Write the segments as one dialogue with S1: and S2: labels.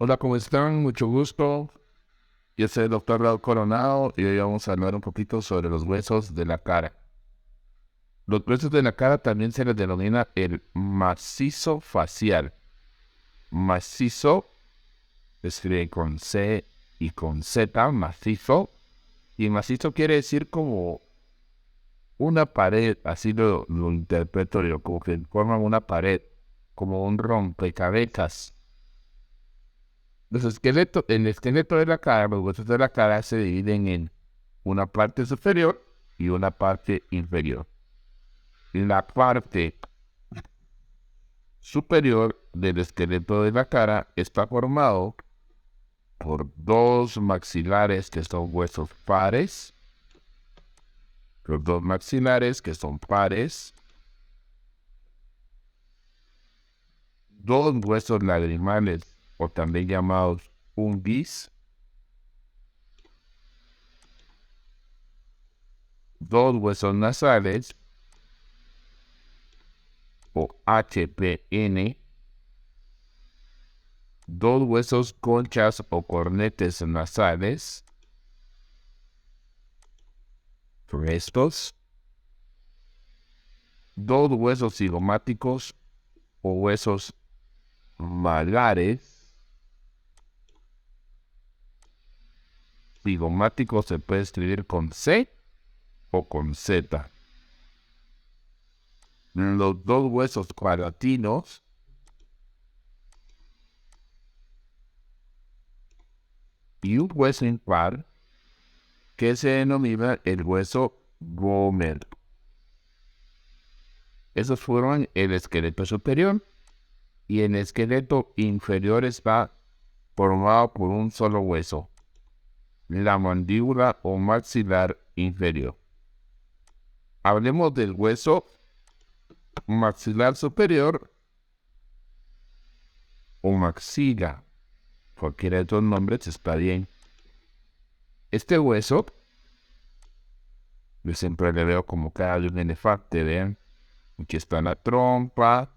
S1: Hola, ¿cómo están? Mucho gusto. Yo soy el doctor Raúl Coronado y hoy vamos a hablar un poquito sobre los huesos de la cara. Los huesos de la cara también se les denomina el macizo facial. Macizo se escribe con C y con Z, macizo. Y macizo quiere decir como una pared, así lo interpreto yo, como que forman una pared, como un rompecabezas. El esqueleto de la cara, los huesos de la cara se dividen en una parte superior y una parte inferior. La parte superior del esqueleto de la cara está formado por dos maxilares que son huesos pares, los dos maxilares que son pares, dos huesos lagrimales o también llamados unguis, dos huesos nasales o HPN, dos huesos conchas o cornetes nasales, restos, dos huesos cigomáticos o huesos malares. Cigomático se puede escribir con C o con Z. Los dos huesos palatinos y un hueso impar que se denomina el hueso Gomer. Esos fueron el esqueleto superior y el esqueleto inferior está formado por un solo hueso, la mandíbula o maxilar inferior. Hablemos del hueso maxilar superior o maxila. Cualquiera de estos nombres está bien. Este hueso, yo siempre le veo como cara de un elefante, ¿vean? Aquí está la trompa,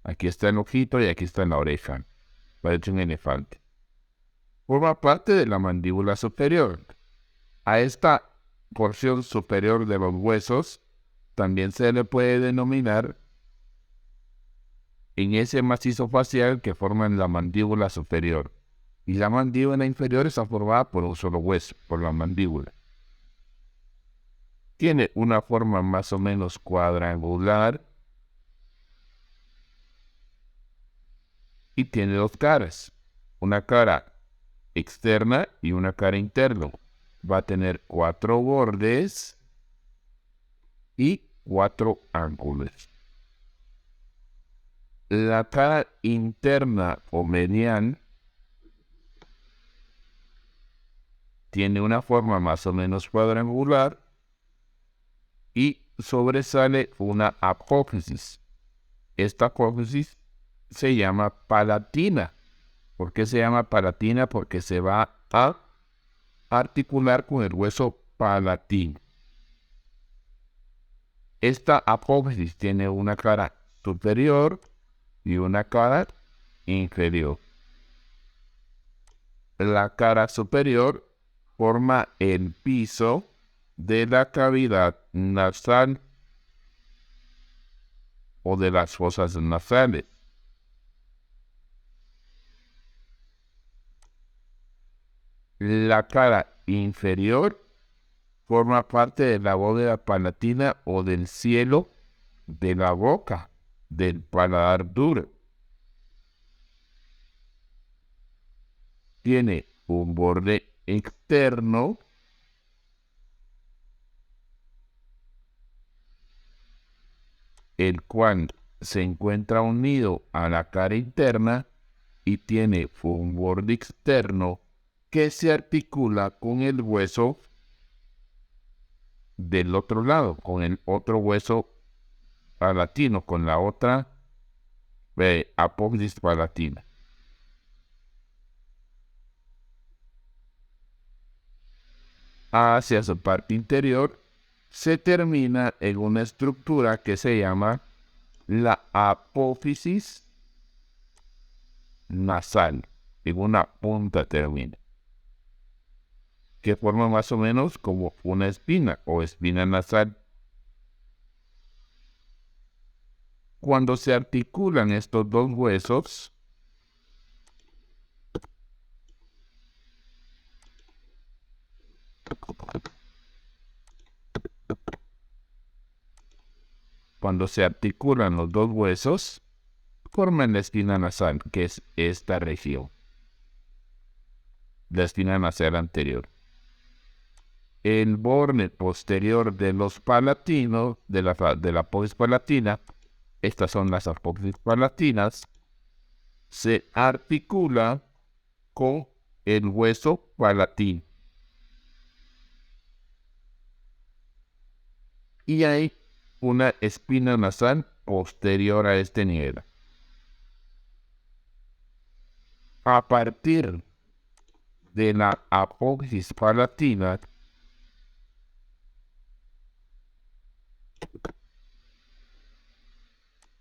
S1: aquí está el ojito y aquí está la oreja. Parece un elefante. Forma parte de la mandíbula superior. A esta porción superior de los huesos también se le puede denominar en ese macizo facial que forma la mandíbula superior. Y la mandíbula inferior está formada por un solo hueso, por la mandíbula. Tiene una forma más o menos cuadrangular y tiene dos caras, una cara externa y una cara interna. Va a tener cuatro bordes y cuatro ángulos. La cara interna o medial tiene una forma más o menos cuadrangular y sobresale una apófisis. Esta apófisis se llama palatina. ¿Por qué se llama palatina? Porque se va a articular con el hueso palatino. Esta apófisis tiene una cara superior y una cara inferior. La cara superior forma el piso de la cavidad nasal o de las fosas nasales. La cara inferior forma parte de la bóveda palatina o del cielo de la boca, del paladar duro. Tiene un borde externo el cual se encuentra unido a la cara interna y tiene un borde externo que se articula con el hueso del otro lado, con el otro hueso palatino, con la otra apófisis palatina. Hacia su parte interior se termina en una estructura que se llama la apófisis nasal en una punta termina, que forma más o menos como una espina o espina nasal. Cuando se articulan estos dos huesos, forman la espina nasal, que es esta región, la espina nasal anterior. El borde posterior de los palatinos, de la apófisis palatina, estas son las apófisis palatinas, se articula con el hueso palatino. Y hay una espina nasal posterior a este nivel. A partir de la apófisis palatina,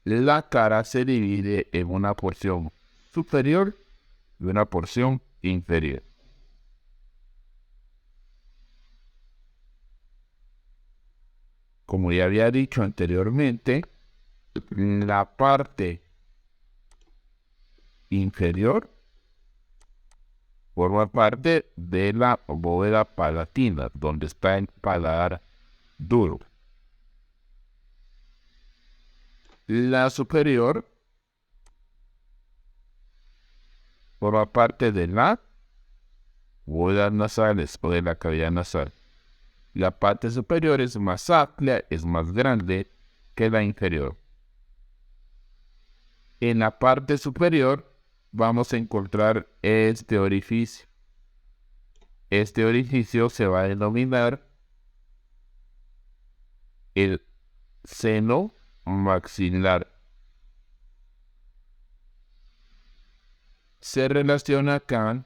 S1: la cara se divide en una porción superior y una porción inferior. Como ya había dicho anteriormente, la parte inferior forma parte de la bóveda palatina, donde está el paladar duro. La superior forma parte de la bóvedas nasales o de la cavidad nasal. La parte superior es más amplia, es más grande que la inferior. En la parte superior vamos a encontrar este orificio. Este orificio se va a denominar el seno maxilar. Se relaciona acá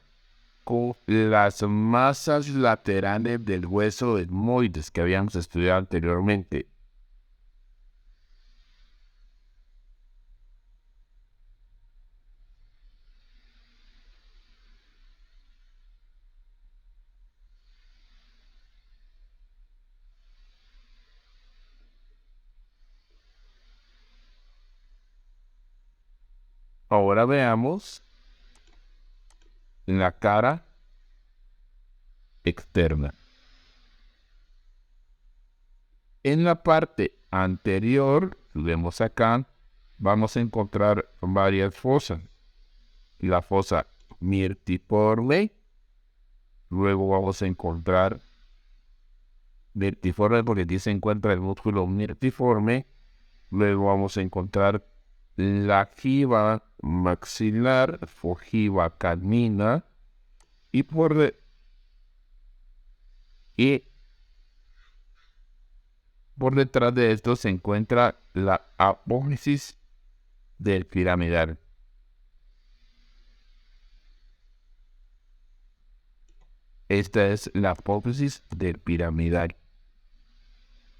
S1: con las masas laterales del hueso etmoides que habíamos estudiado anteriormente. Ahora veamos la cara externa. En la parte anterior, vemos acá, vamos a encontrar varias fosas. La fosa mirtiforme, luego vamos a encontrar mirtiforme porque aquí se encuentra el músculo mirtiforme, luego vamos a encontrar la giba maxilar, fogiva canina, y por detrás de esto se encuentra la apófisis del piramidal. Esta es la apófisis del piramidal,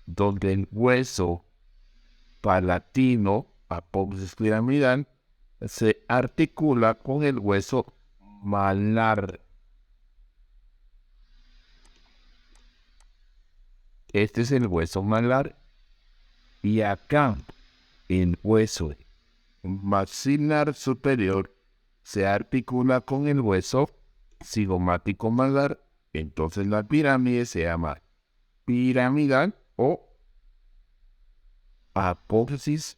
S1: donde el hueso palatino, apófisis piramidal, se articula con el hueso malar. Este es el hueso malar y acá el hueso maxilar superior se articula con el hueso cigomático malar. Entonces la pirámide se llama piramidal o apófisis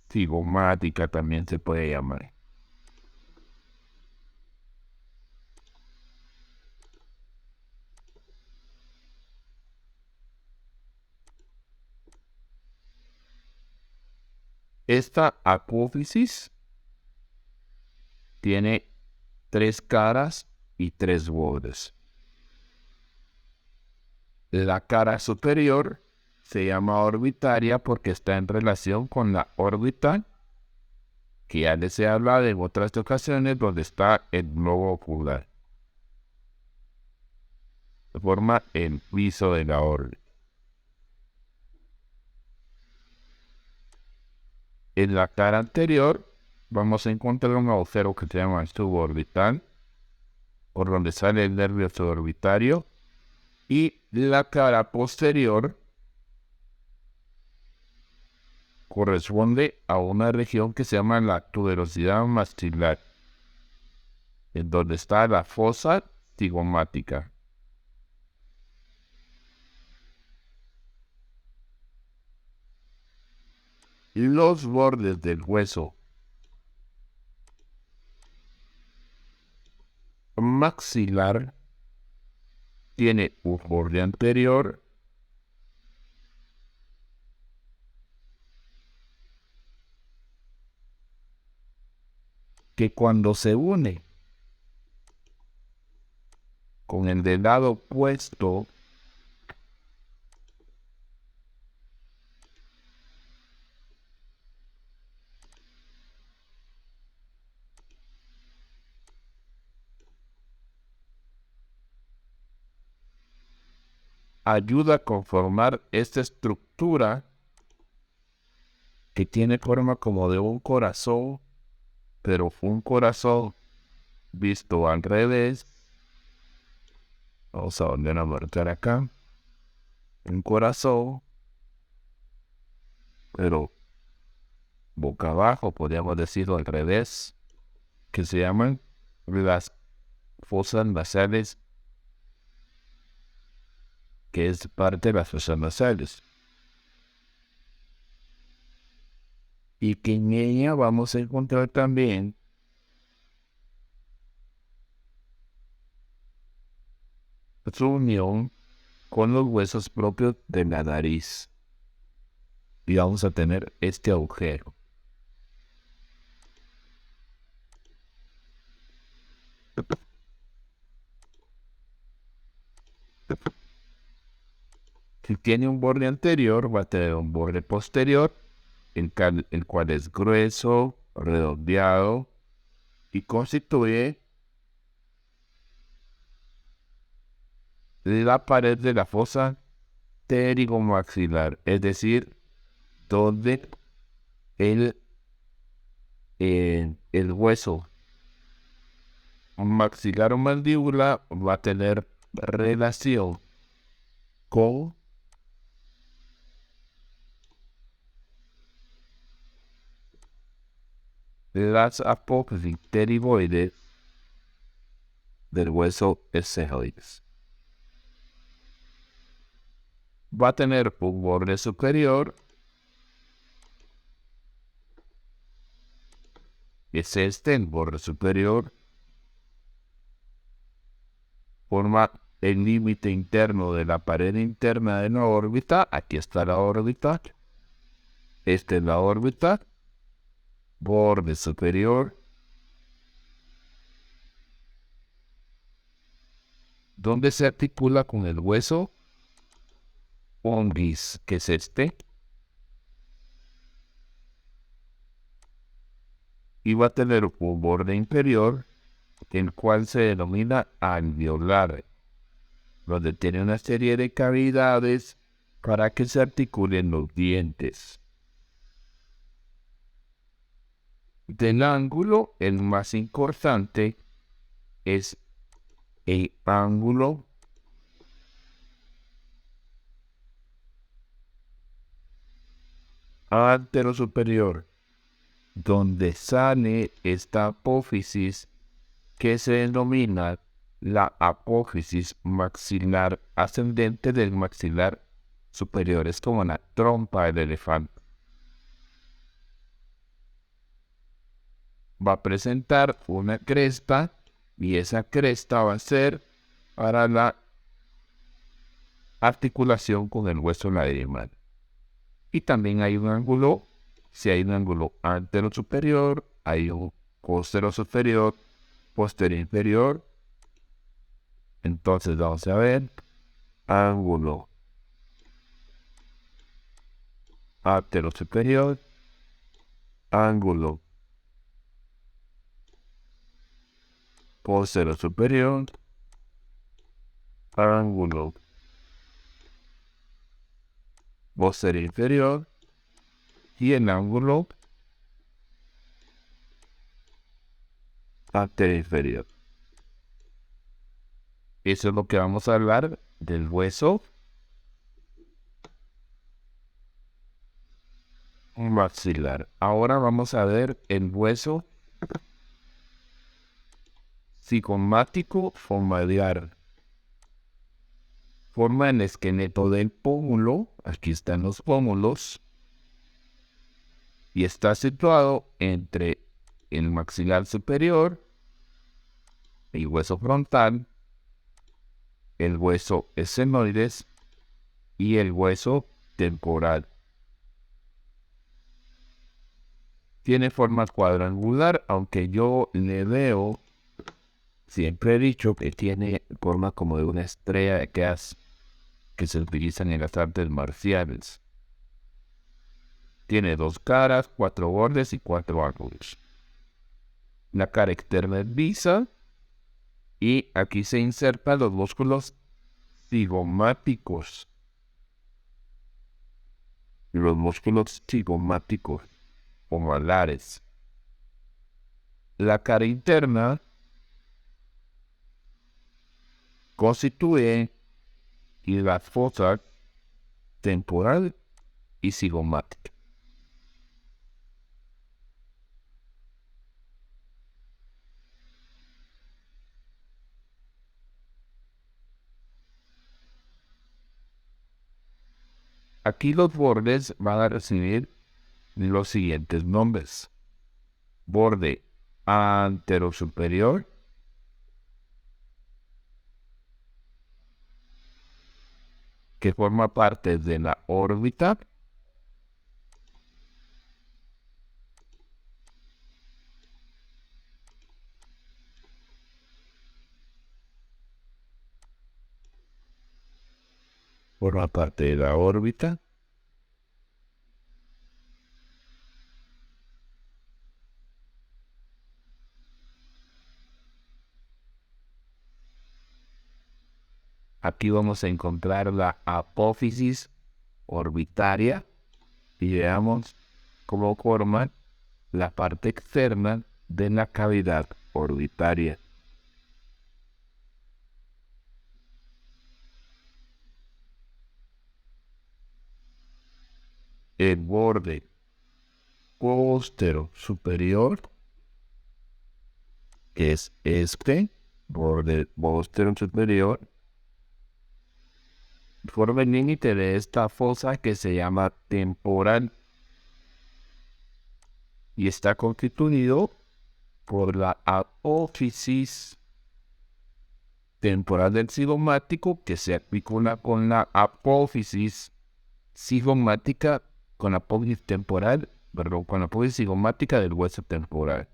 S1: cigomática también se puede llamar. Esta apófisis tiene 3 caras y 3 bordes. La cara superior se llama orbitaria porque está en relación con la órbita, que ya les he hablado en otras ocasiones, donde está el globo ocular. Forma el piso de la órbita. En la cara anterior vamos a encontrar un agujero que se llama suborbital, por donde sale el nervio suborbitario, y la cara posterior corresponde a una región que se llama la tuberosidad maxilar, en donde está la fosa cigomática. Los bordes del hueso maxilar tiene un borde anterior que cuando se une con el del lado opuesto ayuda a conformar esta estructura que tiene forma como de un corazón, pero un corazón visto al revés. Vamos a volver a marcar acá. Un corazón, pero boca abajo, podríamos decirlo al revés, que se llaman las fosas nasales, que es parte de las fosas nasales. Y que en ella vamos a encontrar también su unión con los huesos propios de la nariz. Y vamos a tener este agujero. Si tiene un borde anterior, va a tener un borde posterior, el cual es grueso, redondeado y constituye la pared de la fosa pterigomaxilar, es decir, donde el, el hueso maxilar o mandíbula va a tener relación con las apófisis pterigoides del hueso escéfoides. Va a tener un borde superior, es este, el borde superior, forma el límite interno de la pared interna de la órbita. Aquí está la órbita. Esta es la órbita. Borde superior. Donde se articula con el hueso onguis, que es este. Y va a tener un borde inferior, el cual se denomina alveolar, donde tiene una serie de cavidades para que se articulen los dientes. Del ángulo, el más importante es el ángulo anterosuperior, donde sale esta apófisis que se denomina la apófisis maxilar ascendente del maxilar superior. Es como la trompa del elefante. Va a presentar una cresta y esa cresta va a ser para la articulación con el hueso lagrimal. Y también hay un ángulo, si hay un ángulo antero superior, hay un posterior superior, posterior inferior. Entonces vamos a ver ángulo antero superior, ángulo posterior superior, ángulo posterior inferior y el ángulo anterior inferior. Eso es lo que vamos a hablar del hueso maxilar. Ahora vamos a ver el hueso cigomático familiar. Forma el esqueleto del pómulo. Aquí están los pómulos. Y está situado entre el maxilar superior, el hueso frontal, el hueso esfenoides y el hueso temporal. Tiene forma cuadrangular, aunque yo le veo, siempre he dicho que tiene forma como de una estrella de gas que se utilizan en las artes marciales. Tiene 2 caras, 4 bordes y 4 ángulos. La cara externa es lisa y aquí se insertan los músculos cigomáticos. Los músculos cigomáticos o malares. La cara interna constituye la fosa temporal y cigomática. Aquí los bordes van a recibir los siguientes nombres: borde anterosuperior, que forma parte de la órbita, forma parte de la órbita. Aquí vamos a encontrar la apófisis orbitaria y veamos cómo forman la parte externa de la cavidad orbitaria. El borde postero superior, que es este borde postero superior, forma el límite de esta fosa que se llama temporal y está constituido por la apófisis temporal del cigomático, que se articula con la apófisis cigomática, con la apófisis temporal, perdón, con la apófisis cigomática del hueso temporal.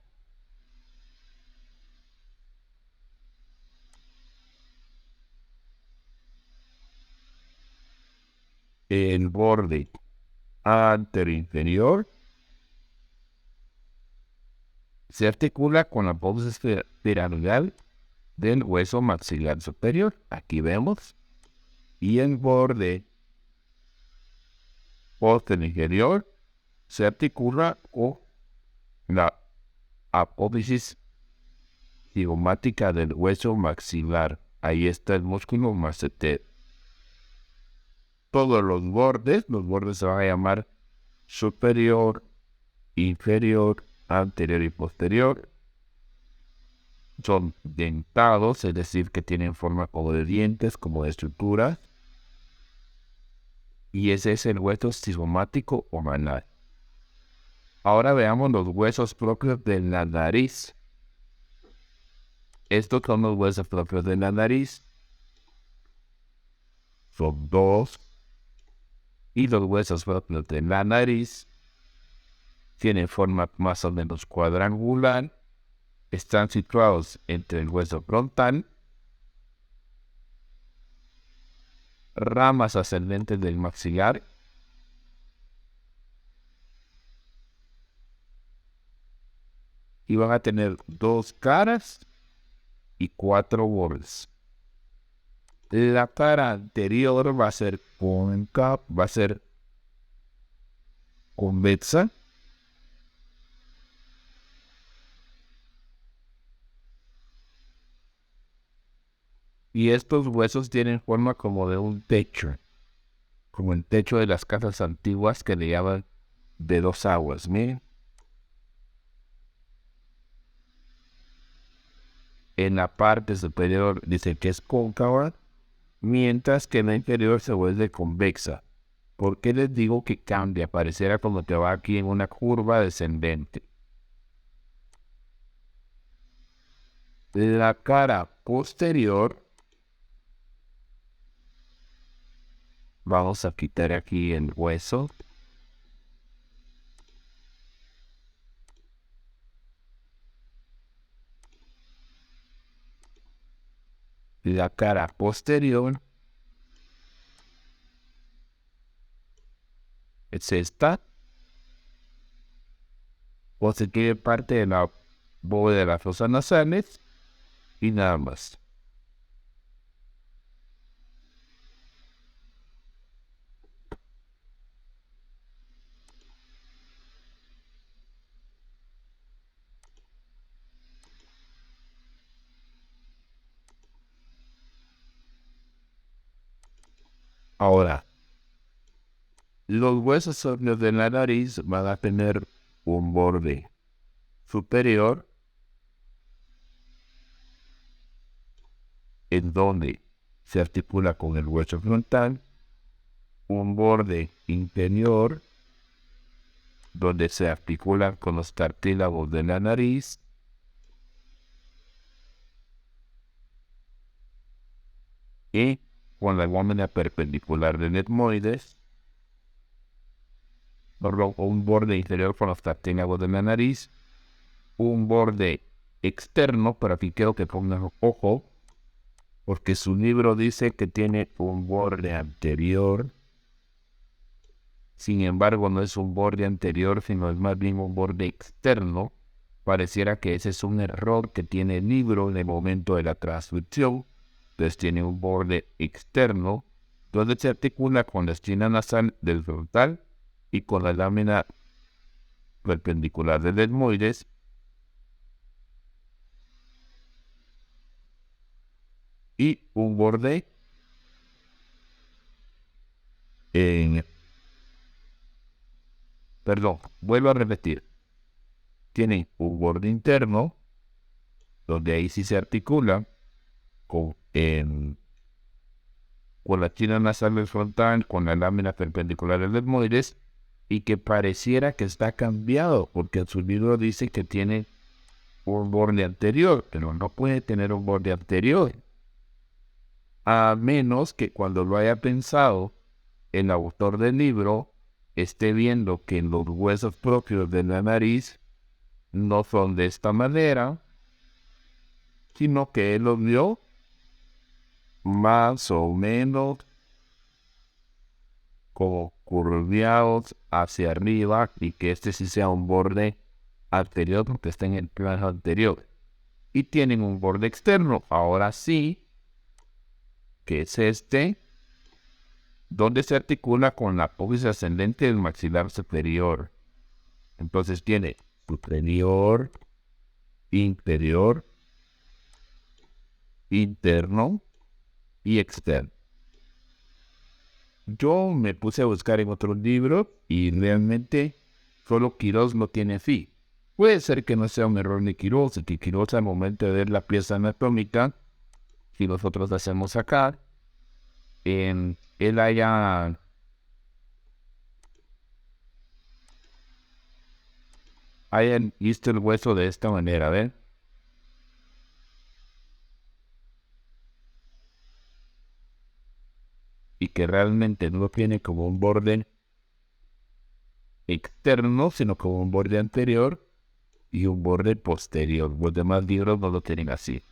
S1: El borde anteroinferior se articula con la apófisis piramidal del hueso maxilar superior. Aquí vemos. Y el borde posterior inferior se articula con la apófisis cigomática del hueso maxilar. Ahí está el músculo masseter. Todos los bordes se van a llamar superior, inferior, anterior y posterior. Son dentados, es decir, que tienen forma como de dientes, como de estructura. Y ese es el hueso cigomático o malar. Ahora veamos los huesos propios de la nariz. Estos son los huesos propios de la nariz. Son 2. Y los huesos propios de la nariz tienen forma más o menos cuadrangular. Están situados entre el hueso frontal, ramas ascendentes del maxilar y van a tener 2 caras y 4 bordes. La cara anterior va a ser cóncava, va a ser convexa. Y estos huesos tienen forma como de un techo, como el techo de las casas antiguas que le llaman de dos aguas. Miren, en la parte superior dice que es cóncava, mientras que en la inferior se vuelve convexa. ¿Por qué les digo que cambia? Pareciera como que va aquí en una curva descendente. La cara posterior, vamos a quitar aquí el hueso. La cara posterior es esta, o se quiere parte de la bóveda de las fosas nasales y nada más. Ahora, los huesos sólidos de la nariz van a tener un borde superior en donde se articula con el hueso frontal, un borde inferior donde se articula con los cartílagos de la nariz y con la lámina perpendicular del etmoides, un borde inferior con los cartílagos de la nariz, un borde externo, pero aquí quiero que pongan ojo, porque su libro dice que tiene un borde anterior. Sin embargo, no es un borde anterior, sino es más bien un borde externo. Pareciera que ese es un error que tiene el libro en el momento de la transcripción. Entonces tiene un borde externo, donde se articula con la esquina nasal del frontal y con la lámina perpendicular del etmoides. Y un borde en... Perdón, vuelvo a repetir. Tiene un borde interno, donde ahí sí se articula con, con la esquina nasal del frontal, con la lámina perpendicular del etmoides, y que pareciera que está cambiado, porque en su libro dice que tiene un borde anterior, pero no puede tener un borde anterior, a menos que cuando lo haya pensado el autor del libro esté viendo que los huesos propios de la nariz no son de esta manera, sino que él los vio más o menos como curviados hacia arriba y que este sí sea un borde anterior porque está en el plano anterior. Y tienen un borde externo, ahora sí, que es este, donde se articula con la apófisis ascendente del maxilar superior. Entonces tiene superior, interior, interno y externo. Yo me puse a buscar en otros libros y realmente solo Quirós no tiene fin. Puede ser que no sea un error de Quirós, que Quirós al momento de ver la pieza anatómica, si nosotros la hacemos acá, él hayan visto el hueso de esta manera, ¿ven? Y que realmente no tiene como un borde externo, sino como un borde anterior y un borde posterior. Los demás libros no lo tienen así.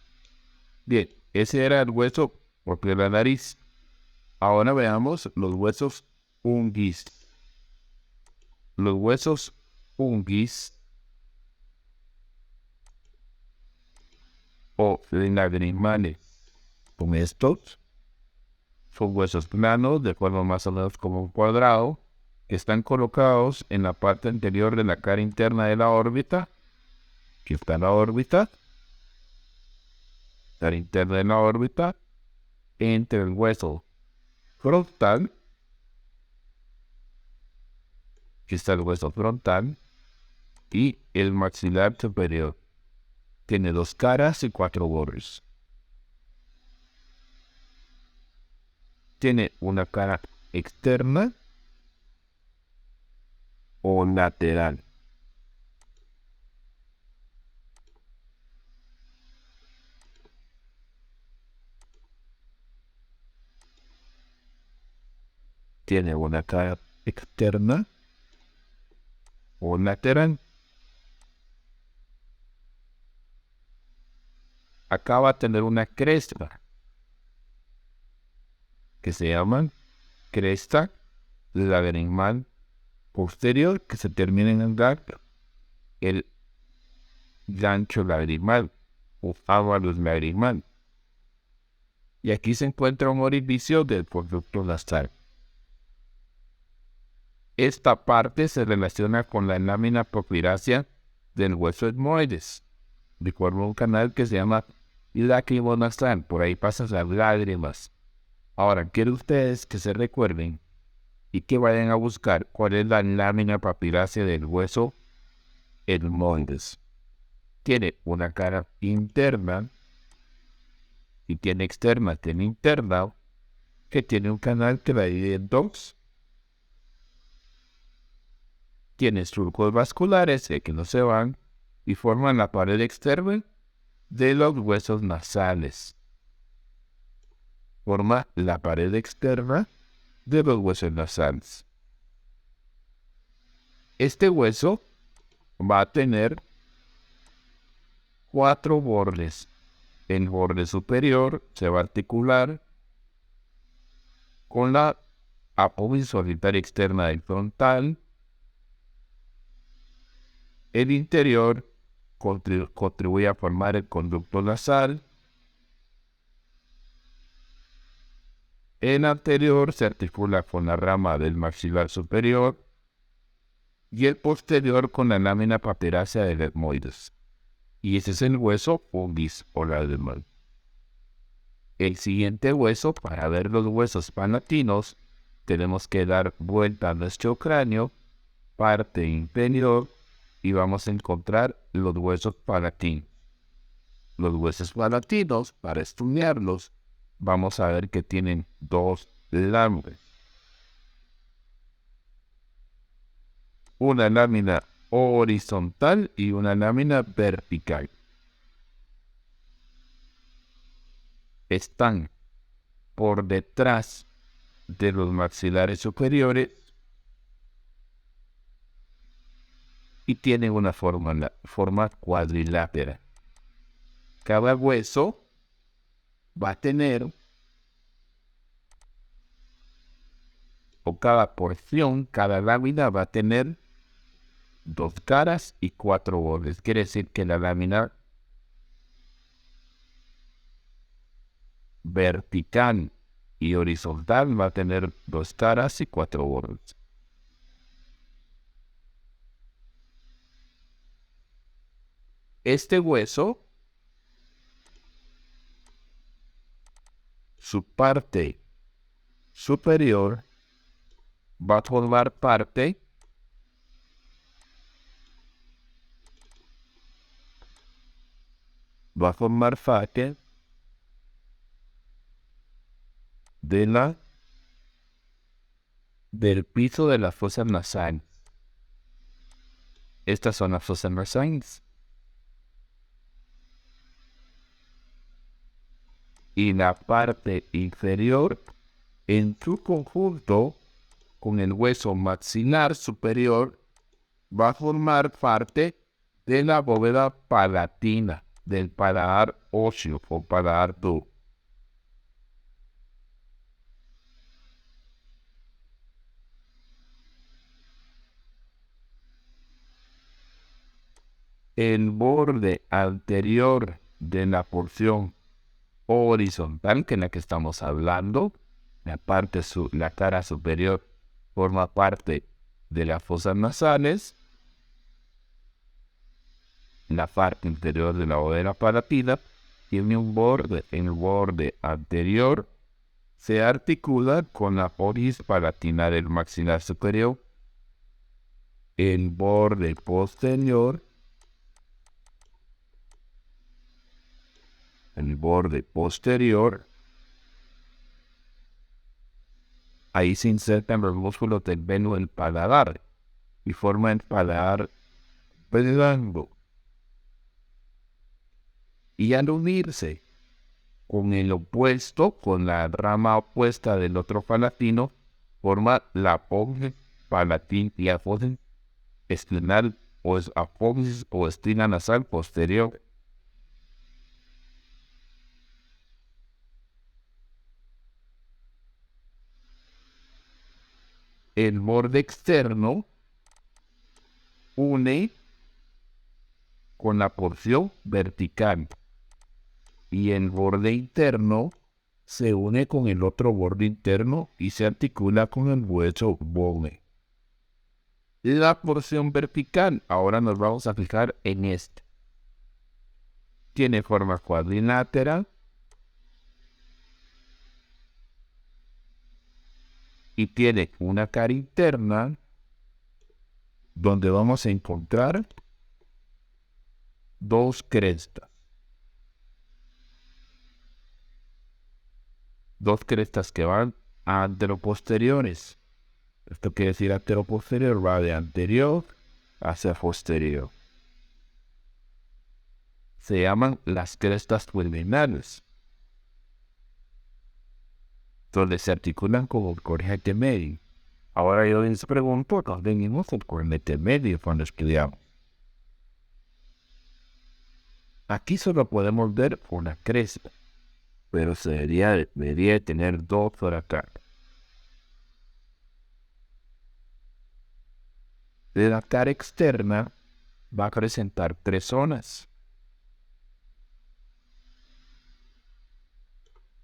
S1: Bien, ese era el hueso propio de la nariz. Ahora veamos los huesos unguis. Los huesos unguis o lagrimales, con estos son huesos planos de forma más o menos como un cuadrado que están colocados en la parte anterior de la cara interna de la órbita. Aquí está la órbita, cara interna de la órbita, entre el hueso frontal, que está el hueso frontal, y el maxilar superior. Tiene 2 caras y 4 bordes. Tiene una cara externa o lateral. Tiene una cara externa o lateral. Acá va a tener una cresta que se llama cresta lagrimal posterior, que se termina en el gancho lagrimal o ávalos lagrimal. Y aquí se encuentra un orificio del conducto nasal. Esta parte se relaciona con la lámina propirácea del hueso etmoides, de forma un canal que se llama lacrimonasal. Por ahí pasan las lágrimas. Ahora, quiero ustedes que se recuerden y que vayan a buscar cuál es la lámina papirácea del hueso etmoides. Tiene una cara interna y tiene externa. Tiene interna, que tiene un canal que la divide en dos. Tiene surcos vasculares que no se van y forman la pared externa de los huesos nasales. Forma la pared externa de los huesos nasales. Este hueso va a tener 4 bordes. El borde superior se va a articular con la apófisis solitaria externa del frontal. El interior contribuye a formar el conducto nasal. El anterior se articula con la rama del maxilar superior y el posterior con la lámina papirácea del etmoides. Y ese es el hueso pubis o lagrimal. El siguiente hueso, para ver los huesos palatinos, tenemos que dar vuelta a nuestro cráneo, parte inferior, y vamos a encontrar los huesos palatinos. Los huesos palatinos, para estudiarlos, vamos a ver que tienen 2 láminas. Una lámina horizontal y una lámina vertical. Están por detrás de los maxilares superiores y tienen una forma cuadrilátera. Cada hueso va a tener, o cada porción, cada lámina va a tener 2 caras y 4 bordes. Quiere decir que la lámina vertical y horizontal va a tener 2 caras y 4 bordes. Este hueso, su parte superior va a formar parte del piso de las fosas nasales. Estas son las fosas nasales. Y la parte inferior, en su conjunto con el hueso maxilar superior, va a formar parte de la bóveda palatina, del paladar óseo o paladar duro. El borde anterior de la porción horizontal, que es la que estamos hablando, la cara superior forma parte de las fosas nasales. La parte interior de la bóveda palatina tiene un borde, el borde anterior Se articula con la apófisis palatina del maxilar superior, el borde posterior, ahí se insertan los músculos del veno del paladar y forma el paladar blando. Y al unirse con el opuesto, con la rama opuesta del otro palatino, forma la apófisis palatina y apófisis esternal o apófisis o esquina nasal posterior. El borde externo une con la porción vertical y el borde interno se une con el otro borde interno y se articula con el hueso bone. La porción vertical, ahora nos vamos a fijar en este. Tiene forma cuadrilátera y tiene una cara interna donde vamos a encontrar dos crestas. Dos crestas que van anteroposteriores. Esto quiere decir anteroposterior, va de anterior hacia posterior. Se llaman las crestas pulmonares, donde se articulan con el cornete medio. Ahora yo les pregunto, ¿dónde venimos el cornete medio cuando estudiamos? Aquí solo podemos ver una cresta, pero debería tener dos por acá. La cara externa va a presentar tres zonas.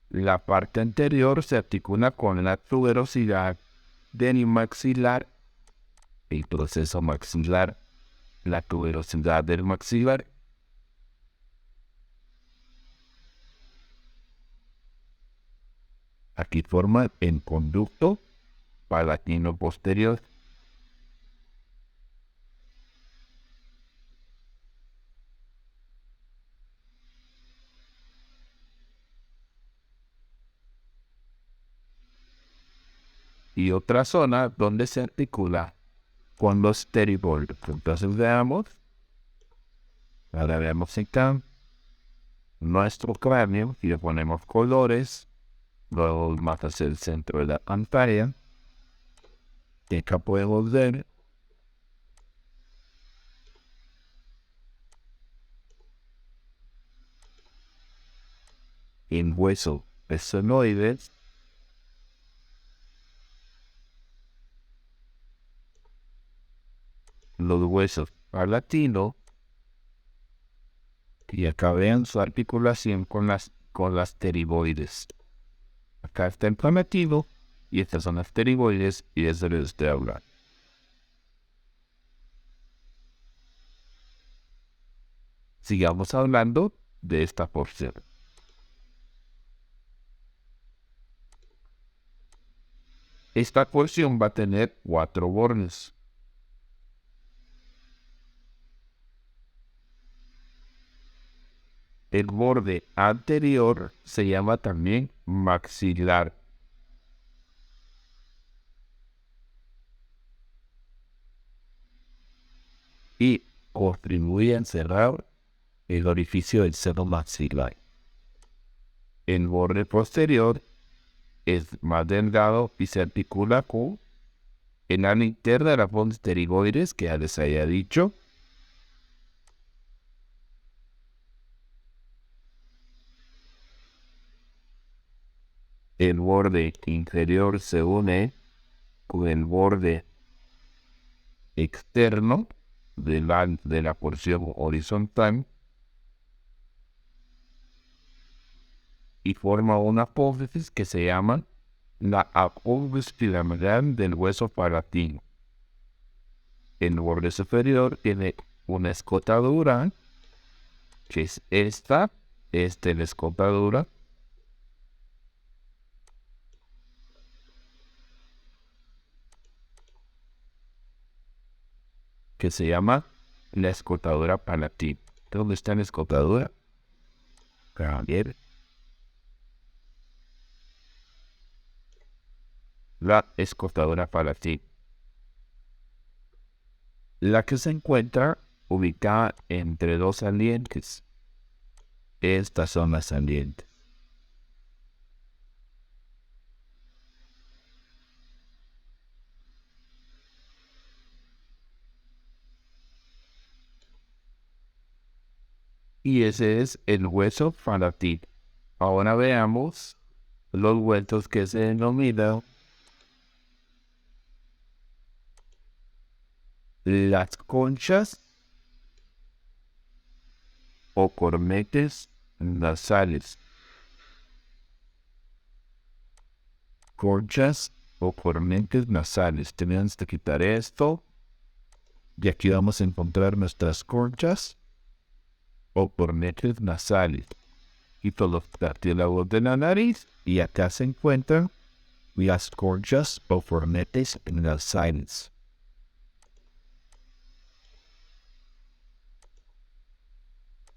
S1: La parte anterior se articula con la tuberosidad del maxilar, el proceso maxilar, la tuberosidad del maxilar. Aquí forma el conducto palatino posterior. Y otra zona donde se articula con los pterigoides. Entonces veamos, ahora veamos acá nuestro cráneo y le ponemos colores, luego más hacia el centro de la pantalla. Y acá podemos ver el hueso esfenoides, los huesos palatinos, y acá vean su articulación con las pterigoides. Acá está el palatino y estas son las pterigoides y es de lo que estoy hablando. Sigamos hablando de esta porción. Esta porción va a tener 4 bordes. El borde anterior se llama también maxilar. Y contribuye a cerrar el orificio del seno maxilar. El borde posterior es más delgado y se articula con el ala interna de la fosa pterigoides, que ya les había dicho. El borde inferior se une con el borde externo de la porción horizontal y forma una apófisis que se llama la apófisis piramidal del hueso palatino. El borde superior tiene una escotadura, que es esta, la escotadura, que se llama la escotadura palatina. ¿Dónde está la escotadura? A ver. La escotadura palatina. La que se encuentra ubicada entre dos salientes. Estas son las salientes. Y ese es el hueso palatino. Ahora veamos los huesos que se denominan las conchas o cornetes nasales. Conchas o cornetes nasales. Tenemos que quitar esto. Y aquí vamos a encontrar nuestras conchas o cornetes nasales. Quito los cartílagos de la nariz y acá se encuentran las conchas o cornetes nasales.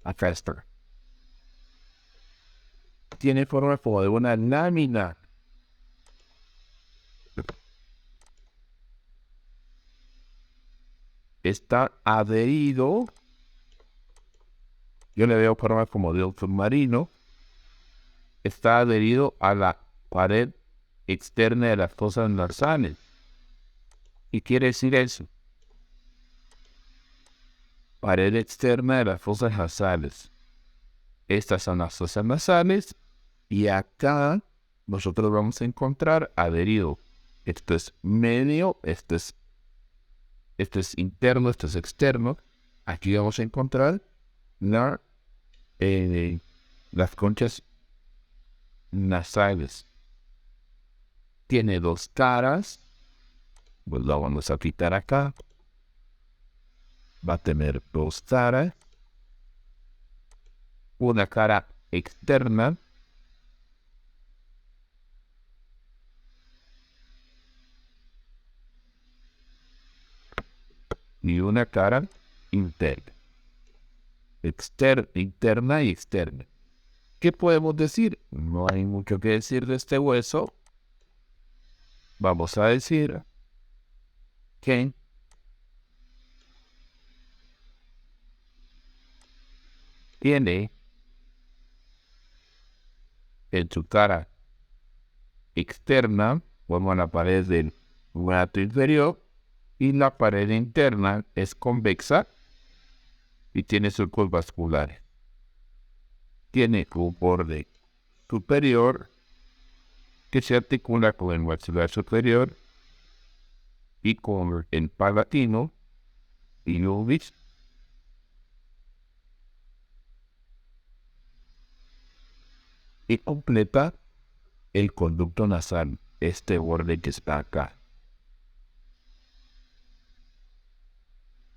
S1: Acá está. Tiene forma como de una lámina. Está adherido. Yo le veo forma como de un submarino. Está adherido a la pared externa de las fosas nasales. ¿Y quiere decir eso? Pared externa de las fosas nasales. Estas son las fosas nasales. Y acá nosotros vamos a encontrar adherido. Esto es medio, esto es interno, esto es externo. Aquí vamos a encontrar las conchas nasales. Tiene dos caras. Pues lo vamos a quitar acá. Va a tener dos caras. Una cara externa. Y una cara interna. Interna y externa. ¿Qué podemos decir? No hay mucho que decir de este hueso. Vamos a decir que tiene en su cara externa, como la pared del brazo inferior, y la pared interna es convexa y tiene surcos vasculares. Tiene un borde superior que se articula con el maxilar superior y con el palatino y ubis. Y completa el conducto nasal, este borde que está acá.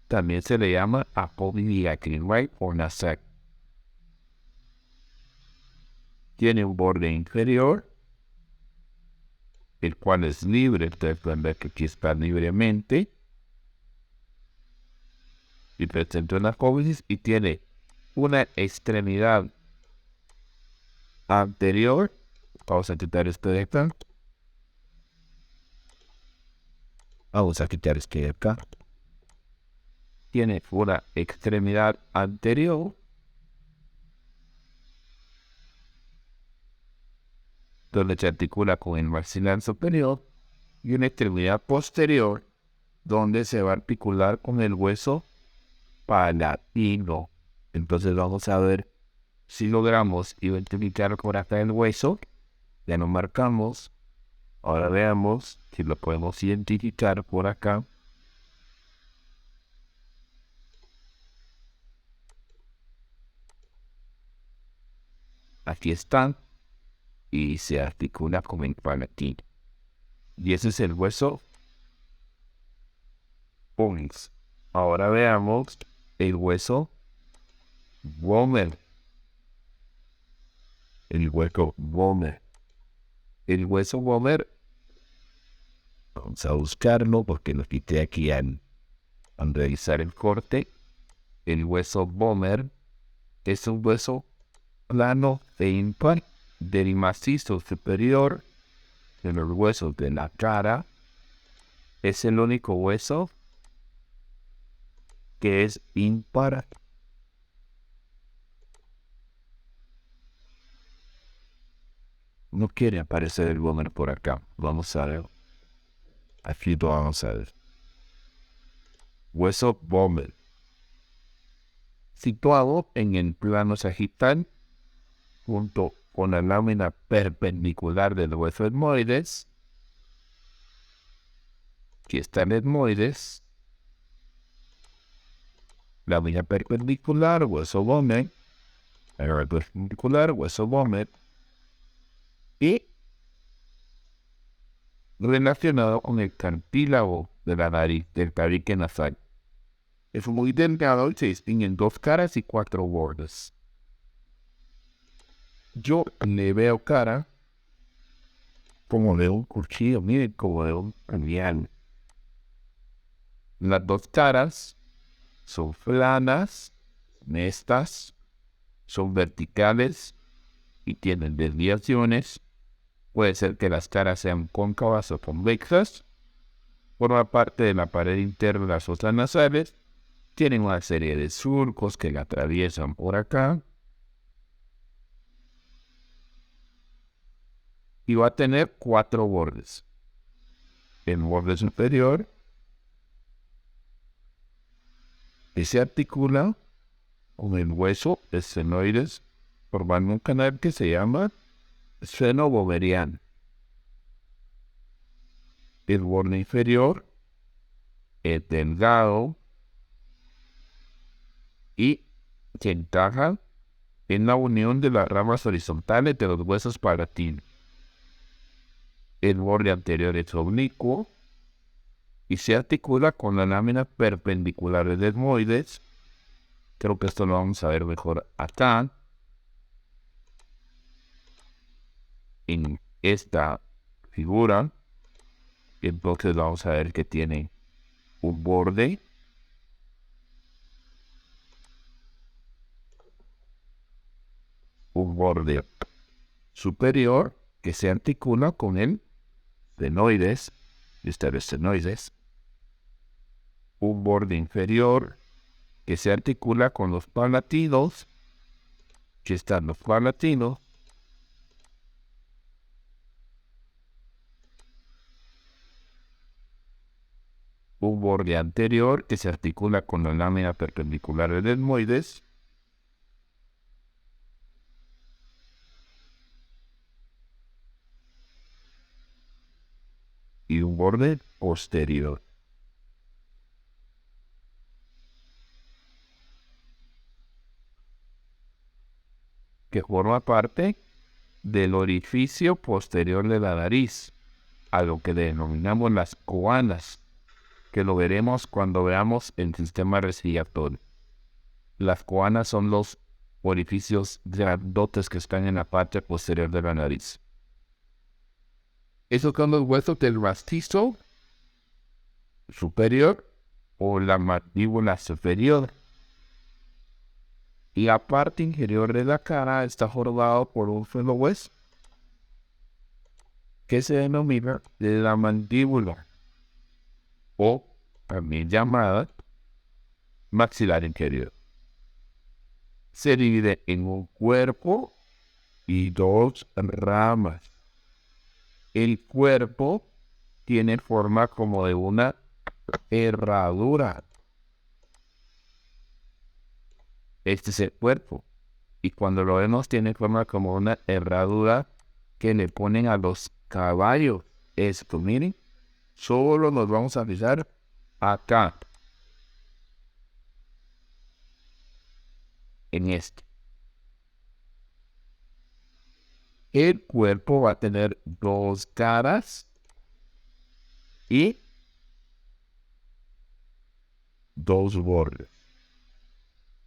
S1: También se le llama apódice o nasal. Tiene un borde inferior, el cual es libre. Ustedes pueden ver que aquí está libremente. Y presenta una apófisis y tiene una extremidad anterior. Vamos a quitar este de acá. Vamos a quitar este de acá. Tiene una extremidad anterior donde se articula con el maxilar superior y una extremidad posterior donde se va a articular con el hueso palatino. Entonces vamos a ver si logramos identificar por acá el hueso. Ya lo marcamos. Ahora veamos si lo podemos identificar por acá. Aquí está. Y se articula con el palatino. Y ese es el hueso pons. Ahora veamos el hueso vomer. El hueso vomer. El hueso vomer. Vamos a buscarlo porque lo quité aquí Al realizar el corte, el hueso vomer es un hueso plano e impar del macizo superior de los huesos de la cara. Es el único hueso que es impar. No quiere aparecer el vomer por acá. Vamos a ver. Aquí lo vamos a ver. Hueso vomer. Situado en el plano sagital, junto con la lámina perpendicular del hueso etmoides. Aquí está el etmoides. Lámina perpendicular, hueso vomer. Lámina perpendicular, hueso vomer. Y relacionado con el cartílago de la nariz, del tabique nasal. Es muy delgado y se distingue en 2 caras y 4 bordes. Yo le veo cara como de un cuchillo, miren, como de un puñal. Las 2 caras son planas, honestas, son verticales y tienen desviaciones. Puede ser que las caras sean cóncavas o convexas. Forma parte de la pared interna de las fosas nasales. Tienen una serie de surcos que la atraviesan por acá. Y va a tener 4 bordes. El borde superior, que se articula con el hueso esfenoides, formando un canal que se llama seno boveriano. El borde inferior es delgado y se encaja en la unión de las ramas horizontales de los huesos palatinos. El borde anterior es oblicuo y se articula con la lámina perpendicular del etmoides. Creo que esto lo vamos a ver mejor acá, en esta figura. Entonces vamos a ver que tiene un borde superior que se articula con el senoides, esternocleidomastoides, un borde inferior que se articula con los palatinos, que están los palatinos, un borde anterior que se articula con la lámina perpendicular del etmoides, y un borde posterior. Que forma parte del orificio posterior de la nariz, a lo que denominamos las coanas, que lo veremos cuando veamos el sistema respiratorio. Las coanas son los orificios grandotes que están en la parte posterior de la nariz. Esos son los huesos del macizo superior o la mandíbula superior. Y la parte inferior de la cara está formado por un solo hueso que se denomina la mandíbula, o también llamada maxilar inferior. Se divide en un cuerpo y 2 ramas. El cuerpo tiene forma como de una herradura. Este es el cuerpo. Y cuando lo vemos tiene forma como una herradura que le ponen a los caballos. Esto, miren, solo nos vamos a fijar acá, en este. El cuerpo va a tener 2 caras y 2 bordes.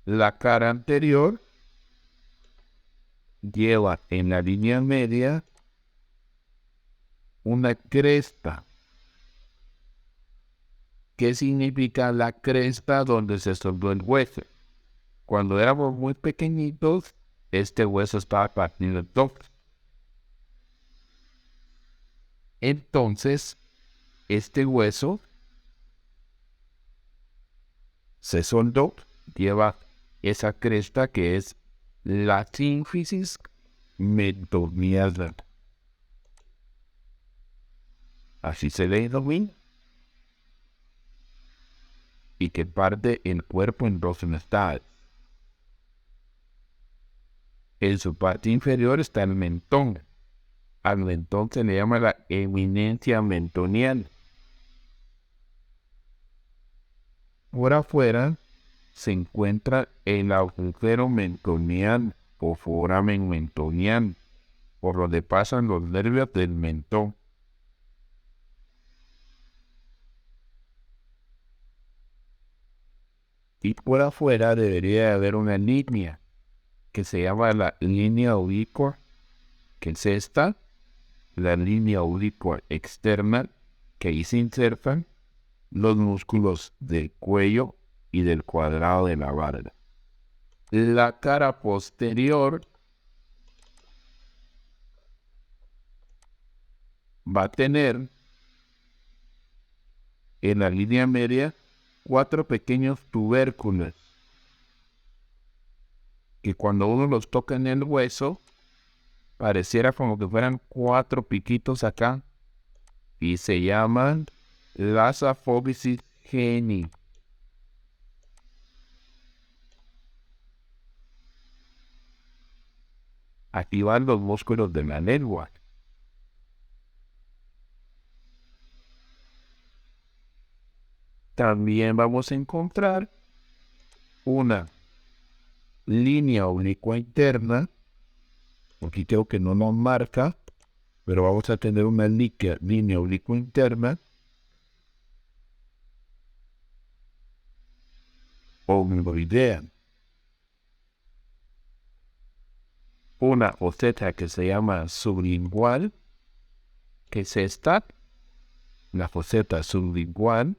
S1: La cara anterior lleva en la línea media una cresta. ¿Qué significa la cresta donde se soldó el hueso? Cuando éramos muy pequeñitos, este hueso estaba partido en dos. Entonces, este hueso se soldó, lleva esa cresta que es la sínfisis menometrial. Así se le denomina. Y que parte el cuerpo en dos metades. En su parte inferior está el mentón. Al mentón se le llama la eminencia mentoniana. Por afuera se encuentra el agujero mentoniano o foramen mentoniano, por donde pasan los nervios del mentón. Y por afuera debería haber una línea que se llama la línea oblicua, que es esta, la línea oblicua externa, que ahí se insertan los músculos del cuello y del cuadrado de la barba. La cara posterior va a tener en la línea media 4 pequeños tubérculos que cuando uno los toca en el hueso pareciera como que fueran 4 piquitos acá y se llaman las apófisis geni. Aquí van los músculos de la lengua. También vamos a encontrar una línea oblicua interna. Aquí creo que no nos marca, pero vamos a tener una línea oblicua interna oblicoidea. Una foseta que se llama sublingual, que es esta, la foseta sublingual.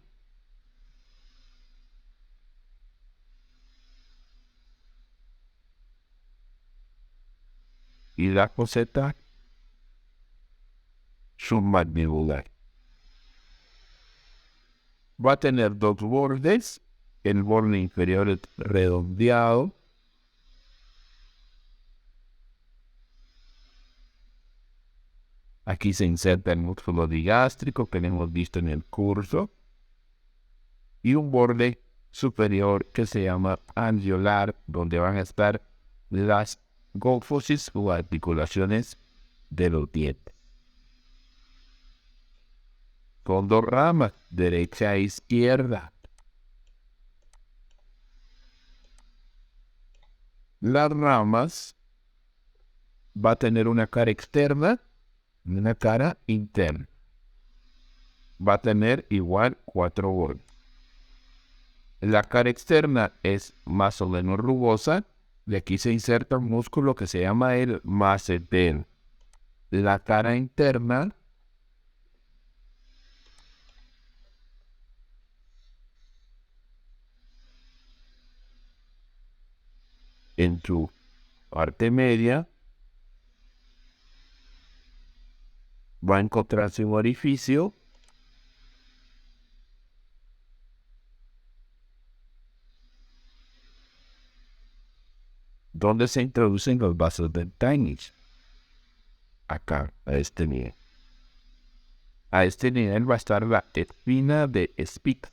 S1: Y la foseta submandibular. Va a tener dos bordes. El borde inferior es redondeado. Aquí se inserta el músculo digástrico que hemos visto en el curso. Y un borde superior que se llama alveolar, donde van a estar las gófosis o articulaciones de los dientes. Con dos ramas, derecha e izquierda. Las ramas va a tener una cara externa y una cara interna. Va a tener igual 4 bordes. La cara externa es más o menos rugosa. Y aquí se inserta un músculo que se llama el masseter. La cara interna en su parte media va a encontrarse un orificio donde se introducen los vasos dentales. Acá, a este nivel. A este nivel va a estar la espina de Spix.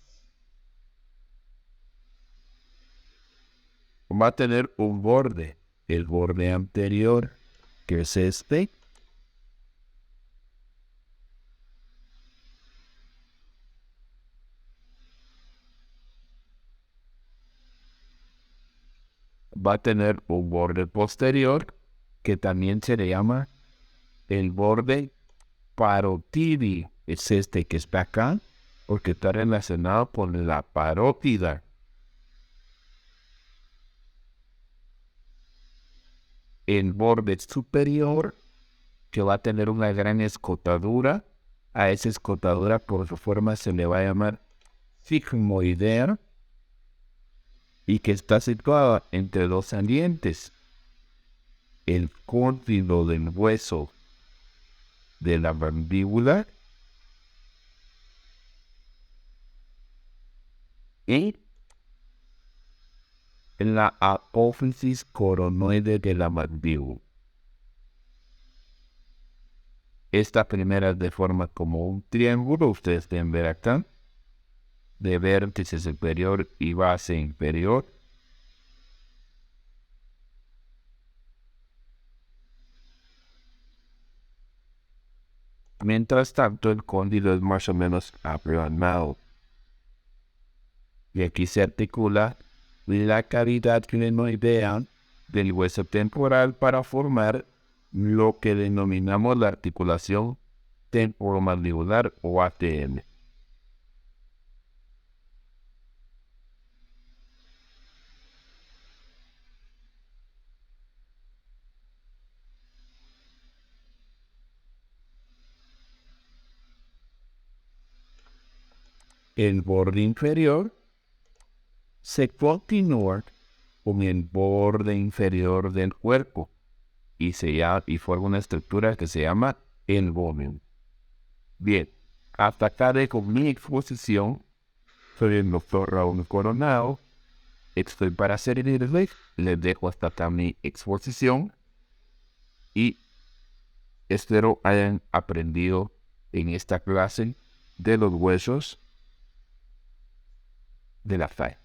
S1: Va a tener un borde, el borde anterior, que es este. Va a tener un borde posterior, que también se le llama el borde parótido. Es este que está acá, porque está relacionado con la parótida. El borde superior, que va a tener una gran escotadura. A esa escotadura por su forma se le va a llamar sigmoidea y que está situada entre dos salientes, el cóndilo del hueso de la mandíbula y la apófisis coronoide de la mandíbula. Esta primera es de forma como un triángulo, ustedes pueden ver acá, de vértice superior y base inferior. Mientras tanto, el cóndilo es más o menos aplanado. Y aquí se articula la cavidad glenoidea del hueso temporal para formar lo que denominamos la articulación temporomandibular o ATM. El borde inferior se continúa con el borde inferior del cuerpo y forma una estructura que se llama el vómito. Bien, hasta acá dejo mi exposición. Soy el doctor Raúl Coronado. Estoy para servirles. Les dejo hasta acá mi exposición y espero hayan aprendido en esta clase de los huesos de la fe.